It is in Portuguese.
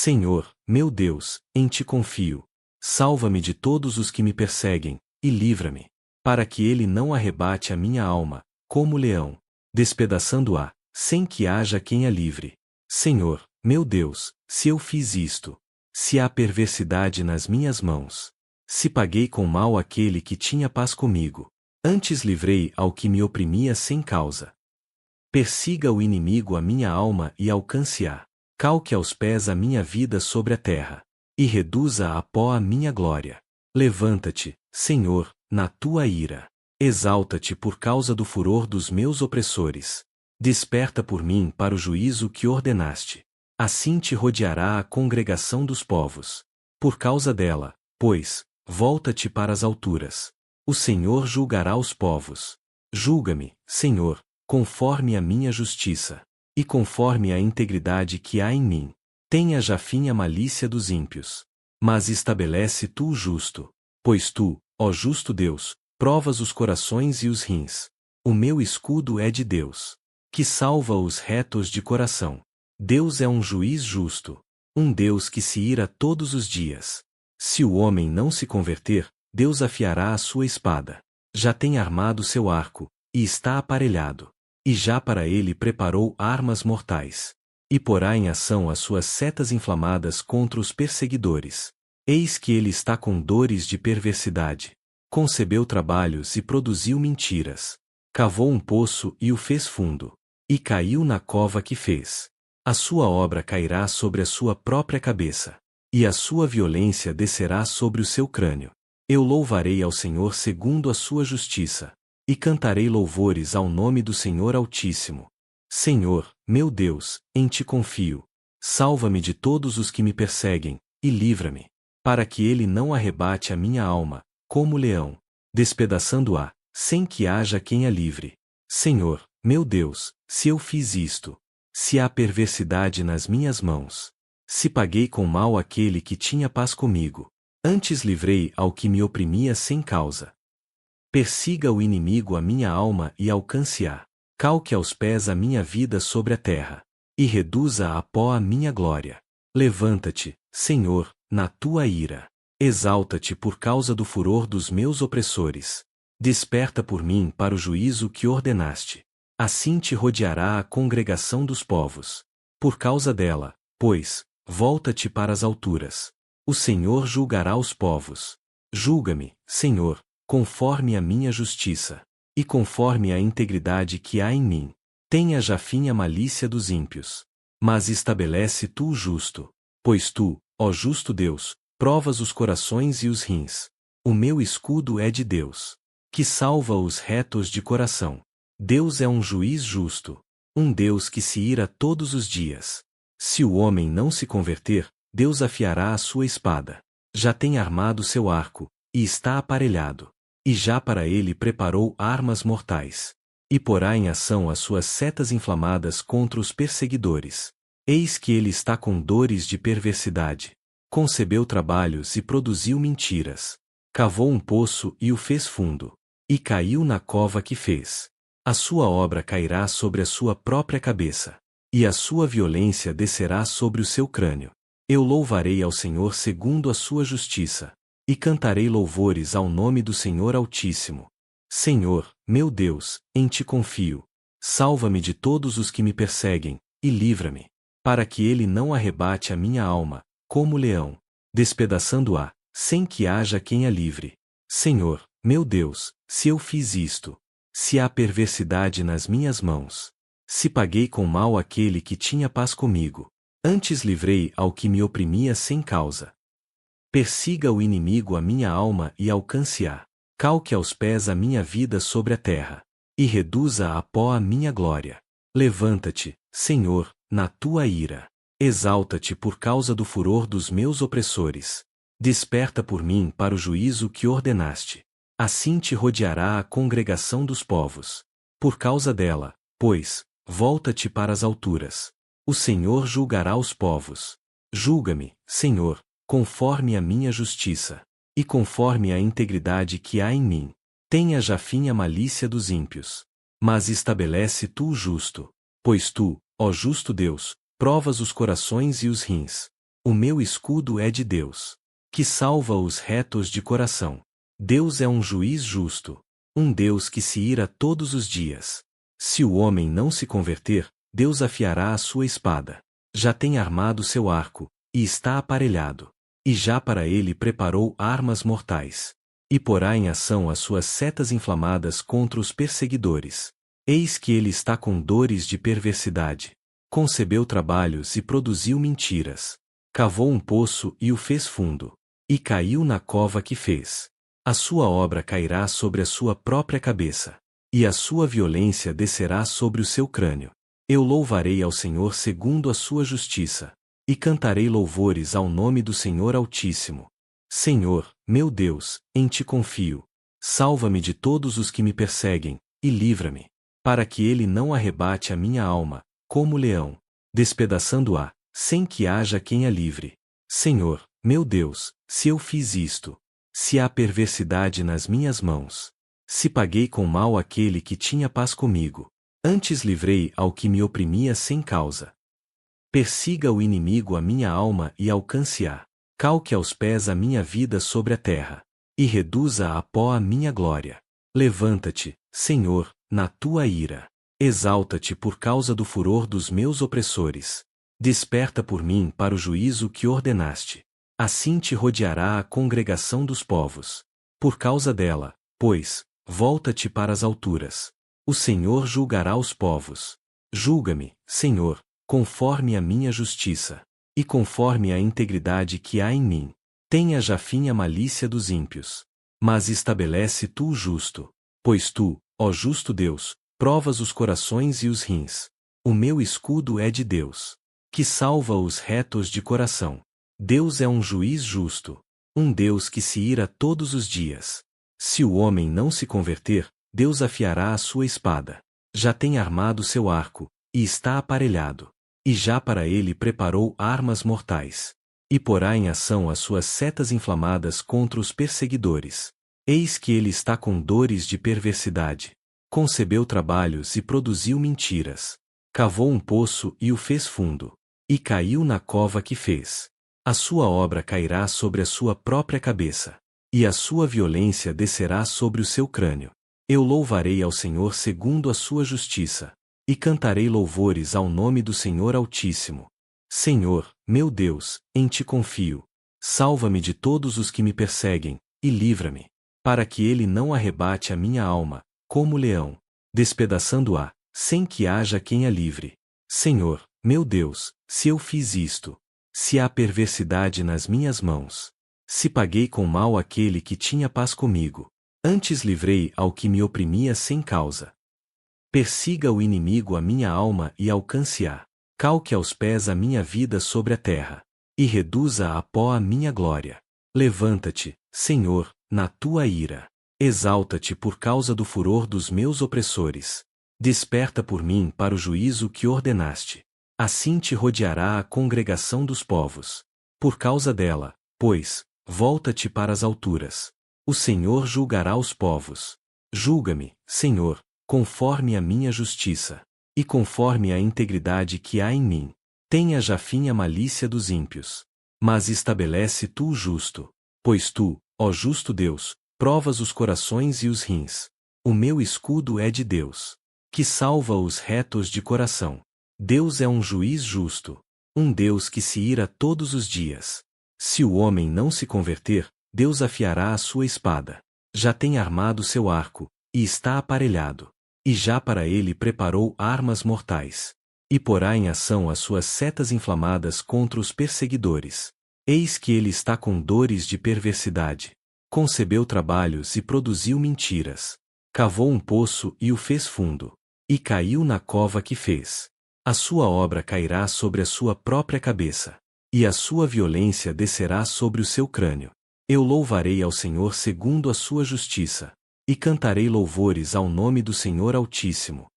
Senhor, meu Deus, em ti confio. Salva-me de todos os que me perseguem, e livra-me, para que ele não arrebate a minha alma, como leão, despedaçando-a, sem que haja quem a livre. Senhor, meu Deus, se eu fiz isto, se há perversidade nas minhas mãos, se paguei com mal aquele que tinha paz comigo, antes livrei ao que me oprimia sem causa. Persiga o inimigo a minha alma e alcance-a, calque aos pés a minha vida sobre a terra, e reduza a pó a minha glória. Levanta-te, Senhor, na tua ira. Exalta-te por causa do furor dos meus opressores. Desperta por mim para o juízo que ordenaste. Assim te rodeará a congregação dos povos. Por causa dela, pois, volta-te para as alturas. O Senhor julgará os povos. Julga-me, Senhor, conforme a minha justiça, e conforme a integridade que há em mim. Tenha já fim a malícia dos ímpios. Mas estabelece tu o justo, pois tu, ó justo Deus, provas os corações e os rins. O meu escudo é de Deus, que salva os retos de coração. Deus é um juiz justo, um Deus que se ira todos os dias. Se o homem não se converter, Deus afiará a sua espada. Já tem armado seu arco, e está aparelhado. E já para ele preparou armas mortais. E porá em ação as suas setas inflamadas contra os perseguidores. Eis que ele está com dores de perversidade. Concebeu trabalhos e produziu mentiras. Cavou um poço e o fez fundo. E caiu na cova que fez. A sua obra cairá sobre a sua própria cabeça. E a sua violência descerá sobre o seu crânio. Eu louvarei ao Senhor segundo a sua justiça. E cantarei louvores ao nome do Senhor Altíssimo. Senhor, meu Deus, em ti confio. Salva-me de todos os que me perseguem, e livra-me, para que ele não arrebate a minha alma, como leão, despedaçando-a, sem que haja quem a livre. Senhor, meu Deus, se eu fiz isto, se há perversidade nas minhas mãos, se paguei com mal aquele que tinha paz comigo, antes livrei ao que me oprimia sem causa. Persiga o inimigo a minha alma e alcance-a, calque aos pés a minha vida sobre a terra, e reduza a pó a minha glória. Levanta-te, Senhor, na tua ira. Exalta-te por causa do furor dos meus opressores. Desperta por mim para o juízo que ordenaste. Assim te rodeará a congregação dos povos. Por causa dela, pois, volta-te para as alturas. O Senhor julgará os povos. Julga-me, Senhor, conforme a minha justiça, e conforme a integridade que há em mim. Tenha já fim a malícia dos ímpios. Mas estabelece tu o justo, pois tu, ó justo Deus, provas os corações e os rins. O meu escudo é de Deus, que salva os retos de coração. Deus é um juiz justo, um Deus que se ira todos os dias. Se o homem não se converter, Deus afiará a sua espada. Já tem armado seu arco, e está aparelhado. E já para ele preparou armas mortais. E porá em ação as suas setas inflamadas contra os perseguidores. Eis que ele está com dores de perversidade. Concebeu trabalhos e produziu mentiras. Cavou um poço e o fez fundo. E caiu na cova que fez. A sua obra cairá sobre a sua própria cabeça. E a sua violência descerá sobre o seu crânio. Eu louvarei ao Senhor segundo a sua justiça. E cantarei louvores ao nome do Senhor Altíssimo. Senhor, meu Deus, em ti confio. Salva-me de todos os que me perseguem, e livra-me, para que ele não arrebate a minha alma, como leão, despedaçando-a, sem que haja quem a livre. Senhor, meu Deus, se eu fiz isto, se há perversidade nas minhas mãos, se paguei com mal aquele que tinha paz comigo, antes livrei ao que me oprimia sem causa. Persiga o inimigo a minha alma e alcance-a, calque aos pés a minha vida sobre a terra, e reduza a pó a minha glória. Levanta-te, Senhor, na tua ira. Exalta-te por causa do furor dos meus opressores. Desperta por mim para o juízo que ordenaste. Assim te rodeará a congregação dos povos. Por causa dela, pois, volta-te para as alturas. O Senhor julgará os povos. Julga-me, Senhor, conforme a minha justiça, e conforme a integridade que há em mim. Tenha já fim a malícia dos ímpios. Mas estabelece tu o justo, pois tu, ó justo Deus, provas os corações e os rins. O meu escudo é de Deus, que salva os retos de coração. Deus é um juiz justo, um Deus que se ira todos os dias. Se o homem não se converter, Deus afiará a sua espada. Já tem armado seu arco, e está aparelhado. E já para ele preparou armas mortais. E porá em ação as suas setas inflamadas contra os perseguidores. Eis que ele está com dores de perversidade. Concebeu trabalhos e produziu mentiras. Cavou um poço e o fez fundo. E caiu na cova que fez. A sua obra cairá sobre a sua própria cabeça. E a sua violência descerá sobre o seu crânio. Eu louvarei ao Senhor segundo a sua justiça. E cantarei louvores ao nome do Senhor Altíssimo. Senhor, meu Deus, em ti confio. Salva-me de todos os que me perseguem, e livra-me, para que ele não arrebate a minha alma, como leão, despedaçando-a, sem que haja quem a livre. Senhor, meu Deus, se eu fiz isto, se há perversidade nas minhas mãos, se paguei com mal aquele que tinha paz comigo, antes livrei ao que me oprimia sem causa. Persiga o inimigo a minha alma e alcance-a, calque aos pés a minha vida sobre a terra, e reduza a pó a minha glória. Levanta-te, Senhor, na tua ira. Exalta-te por causa do furor dos meus opressores. Desperta por mim para o juízo que ordenaste. Assim te rodeará a congregação dos povos. Por causa dela, pois, volta-te para as alturas. O Senhor julgará os povos. Julga-me, Senhor, conforme a minha justiça, e conforme a integridade que há em mim. Tenha já fim a malícia dos ímpios. Mas estabelece tu o justo, pois tu, ó justo Deus, provas os corações e os rins. O meu escudo é de Deus, que salva os retos de coração. Deus é um juiz justo, um Deus que se ira todos os dias. Se o homem não se converter, Deus afiará a sua espada. Já tem armado seu arco, e está aparelhado. E já para ele preparou armas mortais. E porá em ação as suas setas inflamadas contra os perseguidores. Eis que ele está com dores de perversidade. Concebeu trabalhos e produziu mentiras. Cavou um poço e o fez fundo. E caiu na cova que fez. A sua obra cairá sobre a sua própria cabeça. E a sua violência descerá sobre o seu crânio. Eu louvarei ao Senhor segundo a sua justiça. E cantarei louvores ao nome do Senhor Altíssimo. Senhor, meu Deus, em ti confio. Salva-me de todos os que me perseguem, e livra-me, para que ele não arrebate a minha alma, como leão, despedaçando-a, sem que haja quem a livre. Senhor, meu Deus, se eu fiz isto, se há perversidade nas minhas mãos, se paguei com mal aquele que tinha paz comigo, antes livrei ao que me oprimia sem causa. Persiga o inimigo a minha alma e alcance-a, calque aos pés a minha vida sobre a terra, e reduza a pó a minha glória. Levanta-te, Senhor, na tua ira. Exalta-te por causa do furor dos meus opressores. Desperta por mim para o juízo que ordenaste. Assim te rodeará a congregação dos povos. Por causa dela, pois, volta-te para as alturas. O Senhor julgará os povos. Julga-me, Senhor, conforme a minha justiça, e conforme a integridade que há em mim. Tenha já fim a malícia dos ímpios. Mas estabelece tu o justo, pois tu, ó justo Deus, provas os corações e os rins. O meu escudo é de Deus, que salva os retos de coração. Deus é um juiz justo, um Deus que se ira todos os dias. Se o homem não se converter, Deus afiará a sua espada. Já tem armado seu arco, e está aparelhado. E já para ele preparou armas mortais. E porá em ação as suas setas inflamadas contra os perseguidores. Eis que ele está com dores de perversidade. Concebeu trabalhos e produziu mentiras. Cavou um poço e o fez fundo. E caiu na cova que fez. A sua obra cairá sobre a sua própria cabeça. E a sua violência descerá sobre o seu crânio. Eu louvarei ao Senhor segundo a sua justiça. E cantarei louvores ao nome do Senhor Altíssimo.